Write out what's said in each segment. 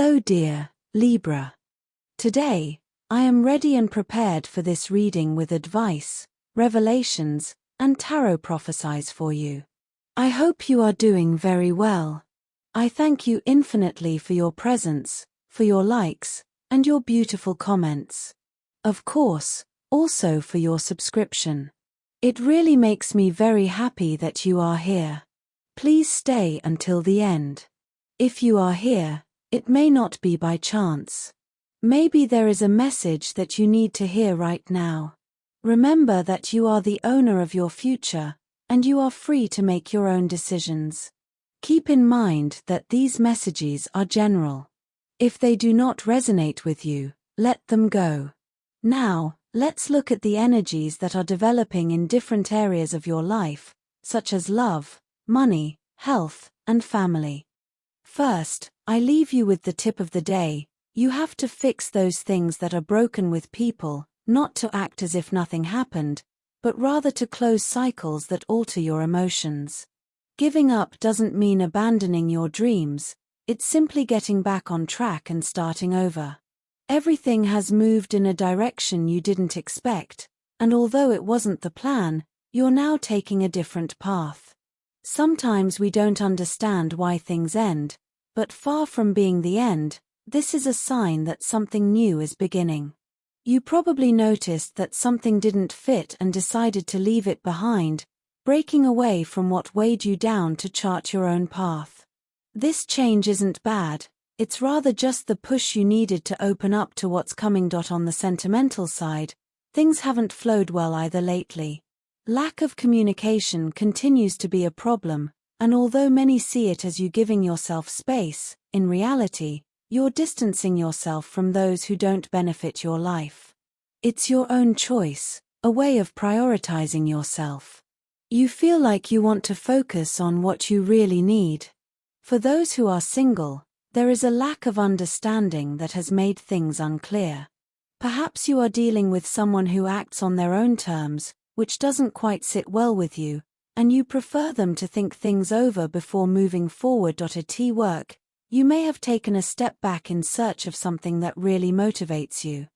Hello dear Libra. Today, I am ready and prepared for this reading with advice, revelations, and tarot prophecies for you. I hope you are doing very well. I thank you infinitely for your presence, for your likes, and your beautiful comments. Of course, also for your subscription. It really makes me very happy that you are here. Please stay until the end. If you are here, it may not be by chance. Maybe there is a message that you need to hear right now. Remember that you are the owner of your future, and you are free to make your own decisions. Keep in mind that these messages are general. If they do not resonate with you, let them go. Now, let's look at the energies that are developing in different areas of your life, such as love, money, health, and family. First, I leave you with the tip of the day. You have to fix those things that are broken with people, not to act as if nothing happened, but rather to close cycles that alter your emotions. Giving up doesn't mean abandoning your dreams, it's simply getting back on track and starting over. Everything has moved in a direction you didn't expect, and although it wasn't the plan, you're now taking a different path. Sometimes we don't understand why things end, but far from being the end, this is a sign that something new is beginning. You probably noticed that something didn't fit and decided to leave it behind, breaking away from what weighed you down to chart your own path. This change isn't bad, it's rather just the push you needed to open up to what's coming. On the sentimental side, things haven't flowed well either lately. Lack of communication continues to be a problem, and although many see it as you giving yourself space, in reality, you're distancing yourself from those who don't benefit your life. It's your own choice, a way of prioritizing yourself. You feel like you want to focus on what you really need. For those who are single, there is a lack of understanding that has made things unclear. Perhaps you are dealing with someone who acts on their own terms, which doesn't quite sit well with you, and you prefer them to think things over before moving forward. At work, you may have taken a step back in search of something that really motivates you.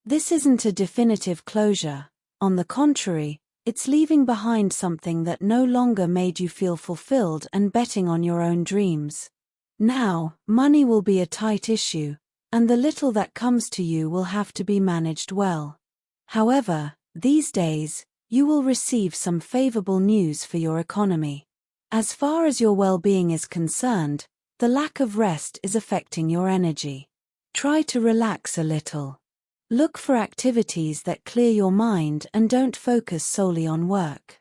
This isn't a definitive closure. On the contrary, it's leaving behind something that no longer made you feel fulfilled and betting on your own dreams. Now, money will be a tight issue, and the little that comes to you will have to be managed well. However, these days, you will receive some favorable news for your economy. As far as your well-being is concerned, the lack of rest is affecting your energy. Try to relax a little. Look for activities that clear your mind and don't focus solely on work.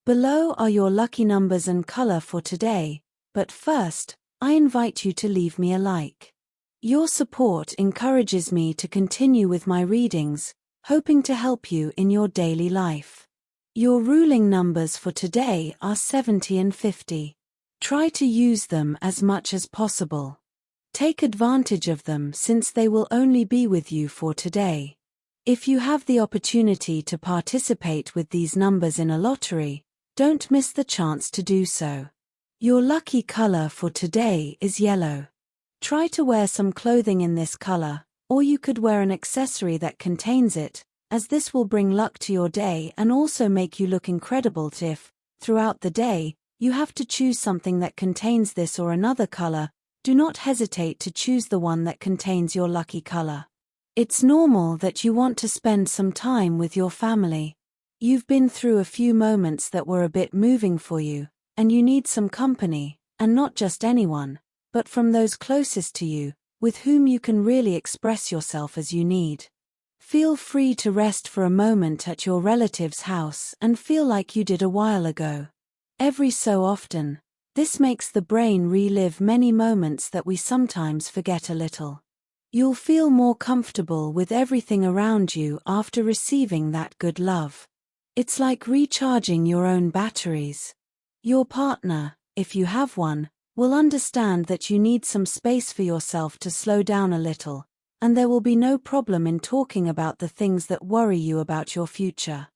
Below are your lucky numbers and color for today, but first, I invite you to leave me a like. Your support encourages me to continue with my readings, hoping to help you in your daily life. Your ruling numbers for today are 70 and 50. Try to use them as much as possible. Take advantage of them since they will only be with you for today. If you have the opportunity to participate with these numbers in a lottery, don't miss the chance to do so. Your lucky color for today is yellow. Try to wear some clothing in this color, or you could wear an accessory that contains it, as this will bring luck to your day and also make you look incredible. If, throughout the day, you have to choose something that contains this or another color, do not hesitate to choose the one that contains your lucky color. It's normal that you want to spend some time with your family. You've been through a few moments that were a bit moving for you, and you need some company, and not just anyone, but from those closest to you, with whom you can really express yourself as you need. Feel free to rest for a moment at your relative's house and feel like you did a while ago. Every so often, this makes the brain relive many moments that we sometimes forget a little. You'll feel more comfortable with everything around you after receiving that good love. It's like recharging your own batteries. Your partner, if you have one, will understand that you need some space for yourself to slow down a little, and there will be no problem in talking about the things that worry you about your future.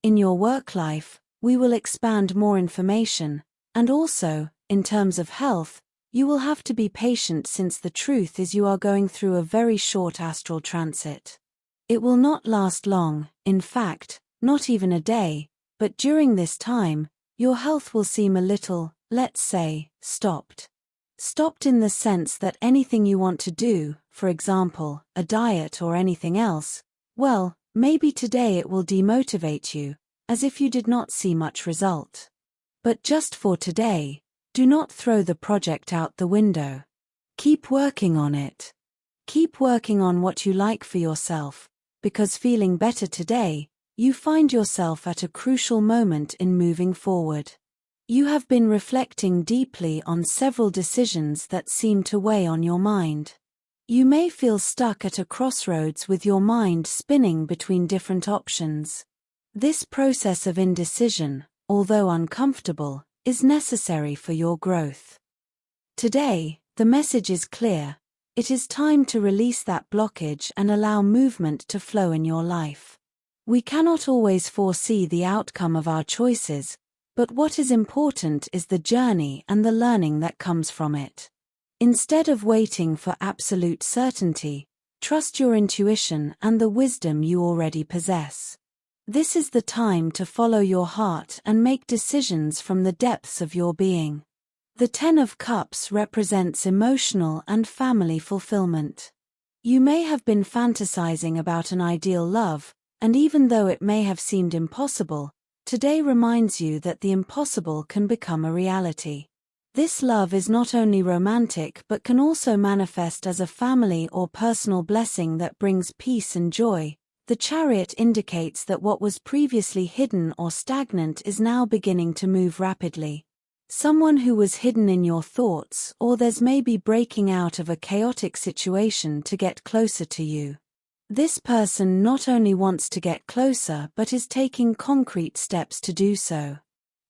In your work life, we will expand more information, and also, in terms of health, you will have to be patient since the truth is you are going through a very short astral transit. It will not last long, in fact, not even a day, but during this time, your health will seem a little, let's say, stopped. Stopped in the sense that anything you want to do, for example, a diet or anything else, well, maybe today it will demotivate you, as if you did not see much result. But just for today, do not throw the project out the window. Keep working on it. Keep working on what you like for yourself, because feeling better today, you find yourself at a crucial moment in moving forward. You have been reflecting deeply on several decisions that seem to weigh on your mind. You may feel stuck at a crossroads with your mind spinning between different options. This process of indecision, although uncomfortable, is necessary for your growth. Today, the message is clear. It is time to release that blockage and allow movement to flow in your life. We cannot always foresee the outcome of our choices, but what is important is the journey and the learning that comes from it. Instead of waiting for absolute certainty, trust your intuition and the wisdom you already possess. This is the time to follow your heart and make decisions from the depths of your being. The Ten of Cups represents emotional and family fulfillment. You may have been fantasizing about an ideal love, and even though it may have seemed impossible, today reminds you that the impossible can become a reality. This love is not only romantic but can also manifest as a family or personal blessing that brings peace and joy. The Chariot indicates that what was previously hidden or stagnant is now beginning to move rapidly. Someone who was hidden in your thoughts or there's maybe breaking out of a chaotic situation to get closer to you. This person not only wants to get closer but is taking concrete steps to do so.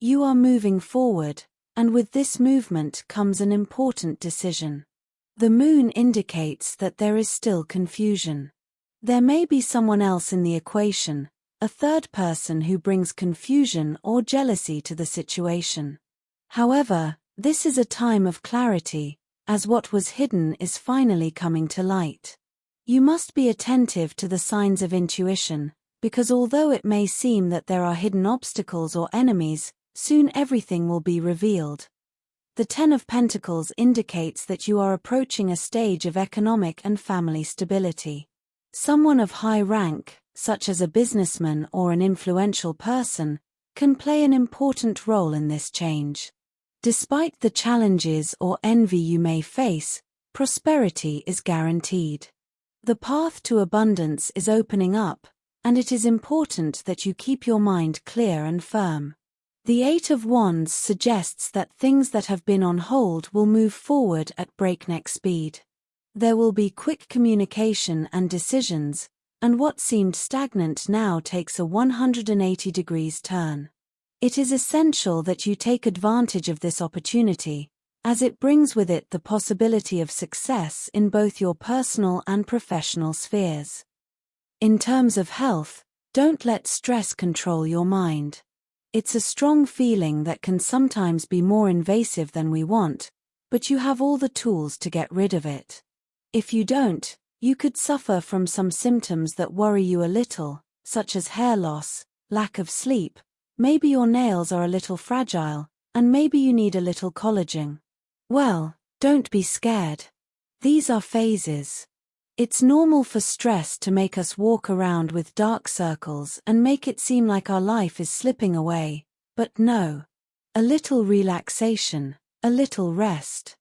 You are moving forward, and with this movement comes an important decision. The moon indicates that there is still confusion. There may be someone else in the equation, a third person who brings confusion or jealousy to the situation. However, this is a time of clarity, as what was hidden is finally coming to light. You must be attentive to the signs of intuition, because although it may seem that there are hidden obstacles or enemies, soon everything will be revealed. The Ten of Pentacles indicates that you are approaching a stage of economic and family stability. Someone of high rank, such as a businessman or an influential person, can play an important role in this change. Despite the challenges or envy you may face, prosperity is guaranteed. The path to abundance is opening up, and it is important that you keep your mind clear and firm. The Eight of Wands suggests that things that have been on hold will move forward at breakneck speed. There will be quick communication and decisions, and what seemed stagnant now takes a 180 degrees turn. It is essential that you take advantage of this opportunity, as it brings with it the possibility of success in both your personal and professional spheres. In terms of health, don't let stress control your mind. It's a strong feeling that can sometimes be more invasive than we want, but you have all the tools to get rid of it. If you don't, you could suffer from some symptoms that worry you a little, such as hair loss, lack of sleep, maybe your nails are a little fragile, and maybe you need a little collagen. Well, don't be scared. These are phases. It's normal for stress to make us walk around with dark circles and make it seem like our life is slipping away, but no. A little relaxation, a little rest.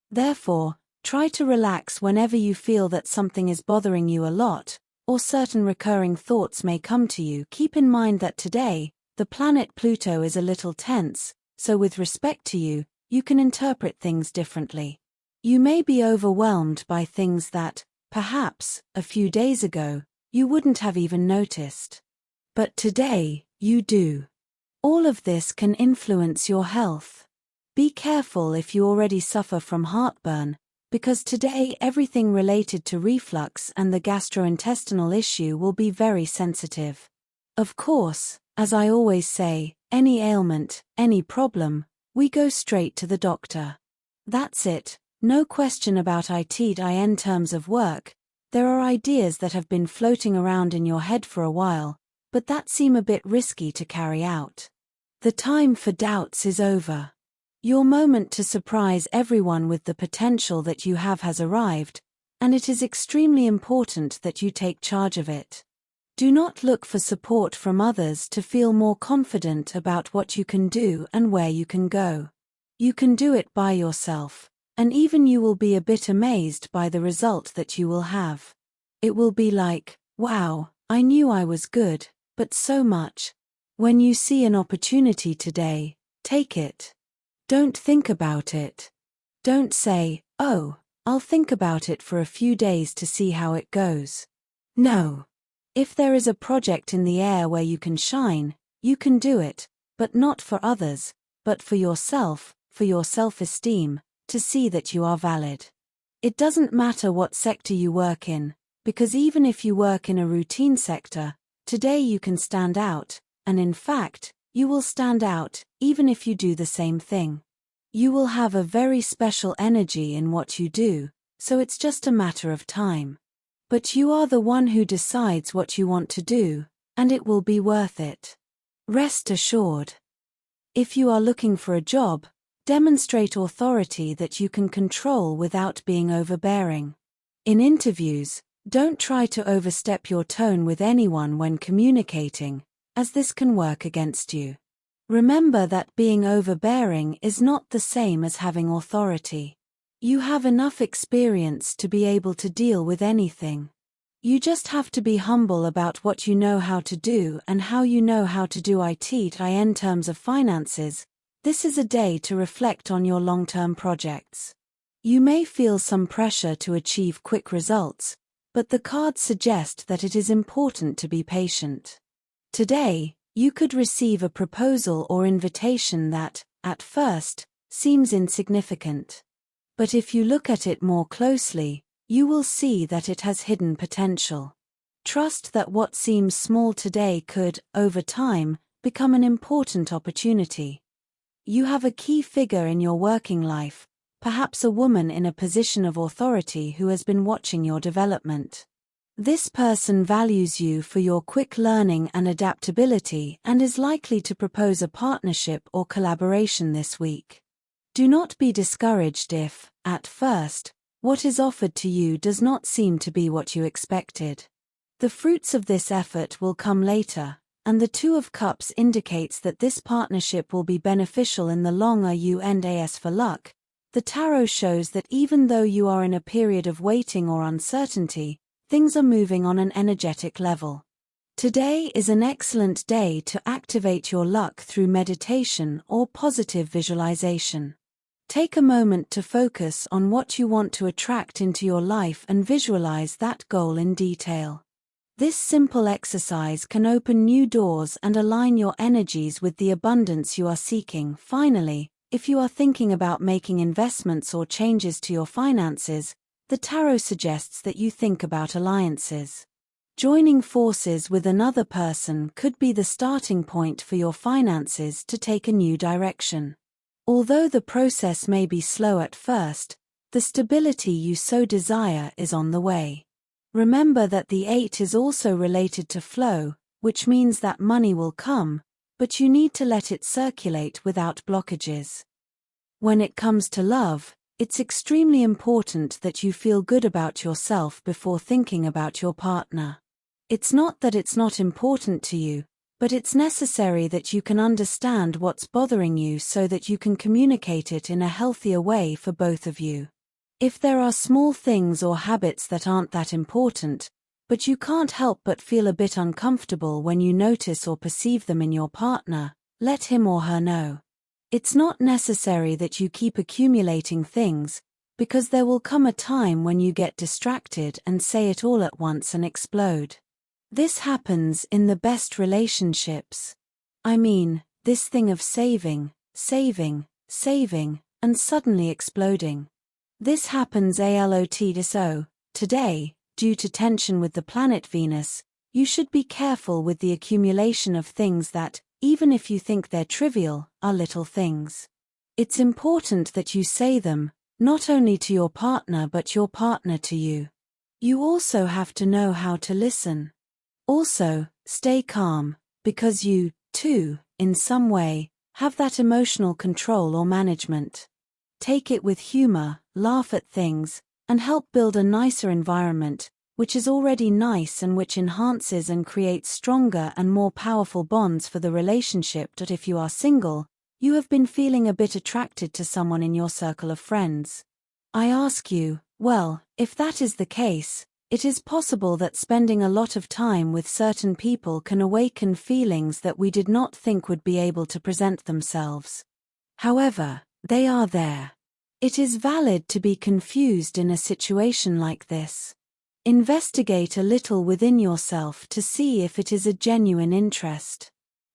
Therefore, try to relax whenever you feel that something is bothering you a lot, or certain recurring thoughts may come to you. Keep in mind that today, the planet Pluto is a little tense, so with respect to you, you can interpret things differently. You may be overwhelmed by things that, perhaps, a few days ago, you wouldn't have even noticed. But today, you do. All of this can influence your health. Be careful if you already suffer from heartburn, because today everything related to reflux and the gastrointestinal issue will be very sensitive. Of course, as I always say, any ailment, any problem, we go straight to the doctor. That's it, no question about it in terms of work. There are ideas that have been floating around in your head for a while, but that seem a bit risky to carry out. The time for doubts is over. Your moment to surprise everyone with the potential that you have has arrived, and it is extremely important that you take charge of it. Do not look for support from others to feel more confident about what you can do and where you can go. You can do it by yourself, and even you will be a bit amazed by the result that you will have. It will be like, wow, I knew I was good, but so much. When you see an opportunity today, take it. Don't think about it. Don't say, oh, I'll think about it for a few days to see how it goes. No. If there is a project in the air where you can shine, you can do it, but not for others, but for yourself, for your self-esteem, to see that you are valid. It doesn't matter what sector you work in, because even if you work in a routine sector, today you can stand out, and in fact, you will stand out, even if you do the same thing. You will have a very special energy in what you do, so it's just a matter of time. But you are the one who decides what you want to do, and it will be worth it. Rest assured. If you are looking for a job, demonstrate authority that you can control without being overbearing. In interviews, don't try to overstep your tone with anyone when communicating, as this can work against you. Remember that being overbearing is not the same as having authority. You have enough experience to be able to deal with anything. You just have to be humble about what you know how to do and how you know how to do it in terms of finances. This is a day to reflect on your long-term projects. You may feel some pressure to achieve quick results, but the cards suggest that it is important to be patient. Today, you could receive a proposal or invitation that, at first, seems insignificant. But if you look at it more closely, you will see that it has hidden potential. Trust that what seems small today could, over time, become an important opportunity. You have a key figure in your working life, perhaps a woman in a position of authority who has been watching your development. This person values you for your quick learning and adaptability and is likely to propose a partnership or collaboration this week. Do not be discouraged if, at first, what is offered to you does not seem to be what you expected. The fruits of this effort will come later, and the Two of Cups indicates that this partnership will be beneficial in the long run. As for luck, the tarot shows that even though you are in a period of waiting or uncertainty, things are moving on an energetic level. Today is an excellent day to activate your luck through meditation or positive visualization. Take a moment to focus on what you want to attract into your life and visualize that goal in detail. This simple exercise can open new doors and align your energies with the abundance you are seeking. Finally, if you are thinking about making investments or changes to your finances, the tarot suggests that you think about alliances. Joining forces with another person could be the starting point for your finances to take a new direction. Although the process may be slow at first, the stability you so desire is on the way. Remember that the 8 is also related to flow, which means that money will come, but you need to let it circulate without blockages. When it comes to love, it's extremely important that you feel good about yourself before thinking about your partner. It's not that it's not important to you, but it's necessary that you can understand what's bothering you so that you can communicate it in a healthier way for both of you. If there are small things or habits that aren't that important, but you can't help but feel a bit uncomfortable when you notice or perceive them in your partner, let him or her know. It's not necessary that you keep accumulating things, because there will come a time when you get distracted and say it all at once and explode. This happens in the best relationships. I mean, this thing of saving, and suddenly exploding. This happens a lot. So, today, due to tension with the planet Venus, you should be careful with the accumulation of things that, even if you think they're trivial, are little things. It's important that you say them, not only to your partner but your partner to you. You also have to know how to listen. Also, stay calm, because you, too, in some way, have that emotional control or management. Take it with humor, laugh at things, and help build a nicer environment, which is already nice and which enhances and creates stronger and more powerful bonds for the relationship. That if you are single, you have been feeling a bit attracted to someone in your circle of friends. I ask you, well, if that is the case, it is possible that spending a lot of time with certain people can awaken feelings that we did not think would be able to present themselves. However, they are there. It is valid to be confused in a situation like this. Investigate a little within yourself to see if it is a genuine interest.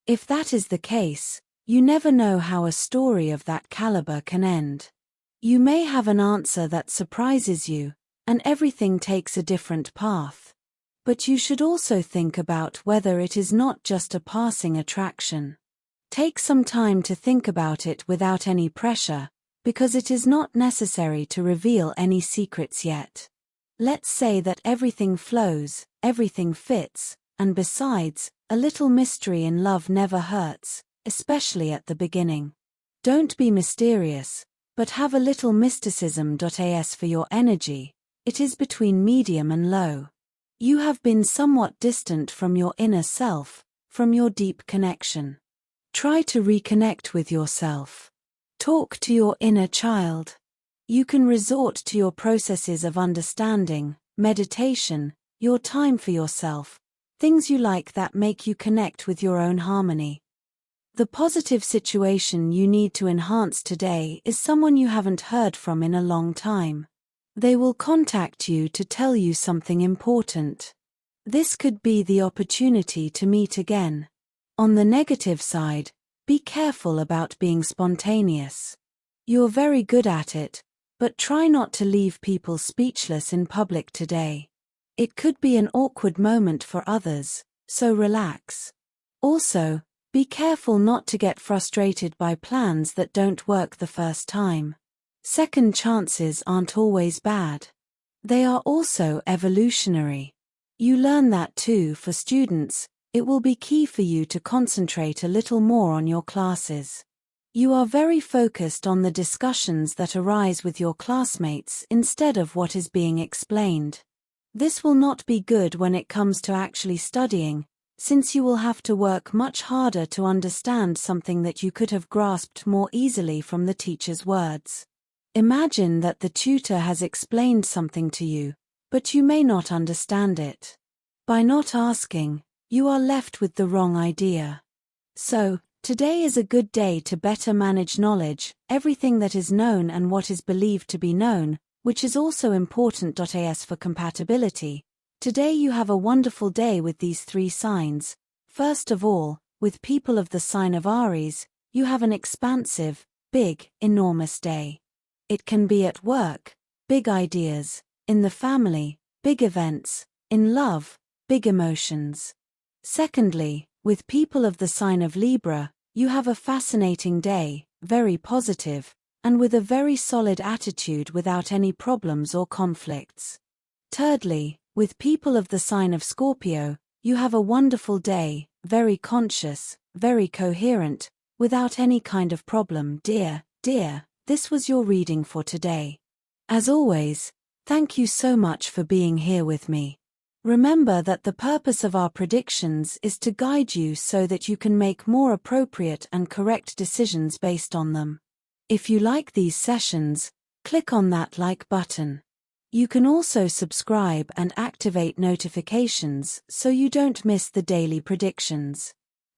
If that is the case, you never know how a story of that caliber can end. You may have an answer that surprises you, and everything takes a different path. But you should also think about whether it is not just a passing attraction. Take some time to think about it without any pressure, because it is not necessary to reveal any secrets yet. Let's say that everything flows, everything fits, and besides, a little mystery in love never hurts, especially at the beginning. Don't be mysterious, but have a little mysticism. As for your energy, it is between medium and low. You have been somewhat distant from your inner self, from your deep connection. Try to reconnect with yourself. Talk to your inner child. You can resort to your processes of understanding, meditation, your time for yourself, things you like that make you connect with your own harmony. The positive situation you need to enhance today is someone you haven't heard from in a long time. They will contact you to tell you something important. This could be the opportunity to meet again. On the negative side, be careful about being spontaneous. You're very good at it, but try not to leave people speechless in public today. It could be an awkward moment for others, so relax. Also, be careful not to get frustrated by plans that don't work the first time. Second chances aren't always bad. They are also evolutionary. You learn that too. For students, it will be key for you to concentrate a little more on your classes. You are very focused on the discussions that arise with your classmates instead of what is being explained. This will not be good when it comes to actually studying, since you will have to work much harder to understand something that you could have grasped more easily from the teacher's words. Imagine that the tutor has explained something to you, but you may not understand it. By not asking, you are left with the wrong idea. So, today is a good day to better manage knowledge, everything that is known and what is believed to be known, which is also important. As for compatibility, today you have a wonderful day with these three signs. First of all, with people of the sign of Aries, you have an expansive, big, enormous day. It can be at work, big ideas, in the family, big events, in love, big emotions. Secondly, with people of the sign of Libra, you have a fascinating day, very positive, and with a very solid attitude without any problems or conflicts. Thirdly, with people of the sign of Scorpio, you have a wonderful day, very conscious, very coherent, without any kind of problem. Dear, this was your reading for today. As always, thank you so much for being here with me. Remember that the purpose of our predictions is to guide you so that you can make more appropriate and correct decisions based on them. If you like these sessions, click on that like button. You can also subscribe and activate notifications so you don't miss the daily predictions.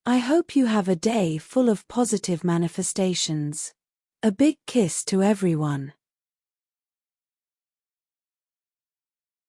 I hope you have a day full of positive manifestations. A big kiss to everyone.